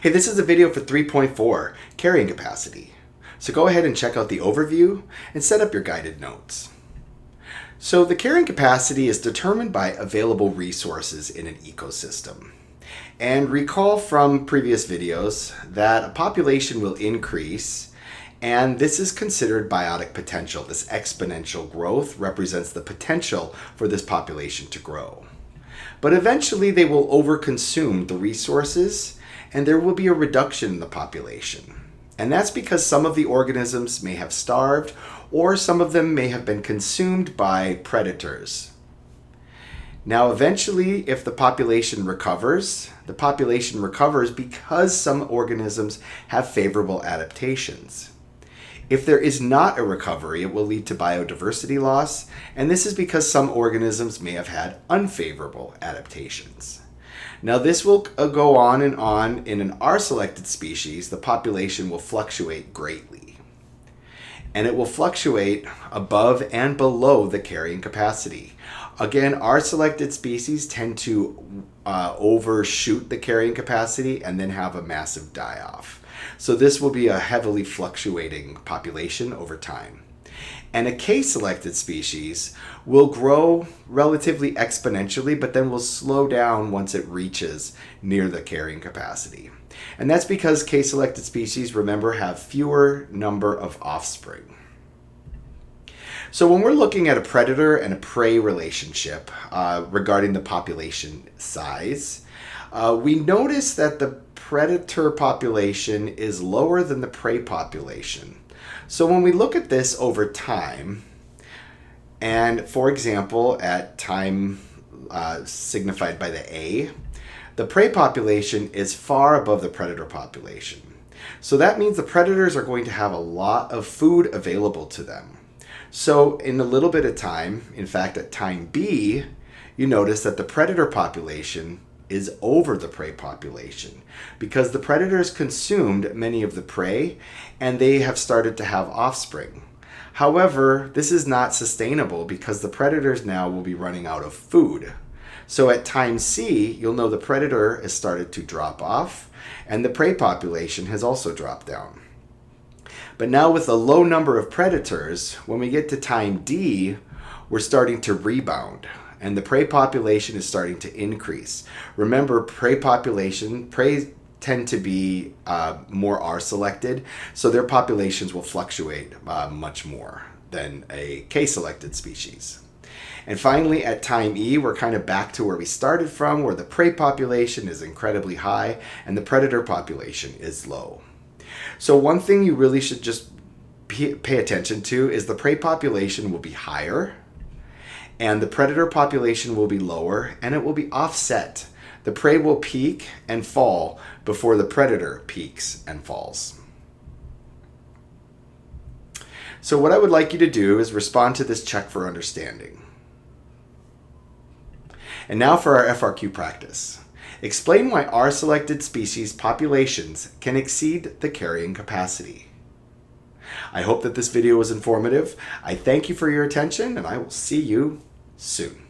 Hey, this is a video for 3.4, carrying capacity. So go ahead and check out the overview and set up your guided notes. So the carrying capacity is determined by available resources in an ecosystem. And recall from previous videos that a population will increase, and this is considered biotic potential. This exponential growth represents the potential for this population to grow. But eventually they will overconsume the resources and there will be a reduction in the population. And that's because some of the organisms may have starved or some of them may have been consumed by predators. Now eventually, if the population recovers because some organisms have favorable adaptations. If there is not a recovery, it will lead to biodiversity loss, and this is because some organisms may have had unfavorable adaptations. Now this will go on and on. In an R-selected species, the population will fluctuate greatly. And it will fluctuate above and below the carrying capacity. Again, R-selected species tend to overshoot the carrying capacity and then have a massive die-off. So this will be a heavily fluctuating population over time. And a K-selected species will grow relatively exponentially, but then will slow down once it reaches near the carrying capacity. And that's because K-selected species, remember, have fewer number of offspring. So when we're looking at a predator and a prey relationship regarding the population size, we notice that the predator population is lower than the prey population. So when we look at this over time, and for example, at time signified by the A, the prey population is far above the predator population. So that means the predators are going to have a lot of food available to them. So in a little bit of time, in fact at time B, you notice that the predator population is over the prey population because the predators consumed many of the prey and they have started to have offspring. However, this is not sustainable because the predators now will be running out of food. So at time C, you'll know the predator has started to drop off and the prey population has also dropped down. But now with a low number of predators, when we get to time D, we're starting to rebound. And the prey population is starting to increase. Remember, prey tend to be more R-selected, so their populations will fluctuate much more than a K-selected species. And finally, at time E, we're kind of back to where we started from, where the prey population is incredibly high and the predator population is low. So one thing you really should just pay attention to is the prey population will be higher, and the predator population will be lower, and it will be offset. The prey will peak and fall before the predator peaks and falls. So what I would like you to do is respond to this check for understanding. And now for our FRQ practice. Explain why R-selected species populations can exceed the carrying capacity. I hope that this video was informative. I thank you for your attention, and I will see you soon.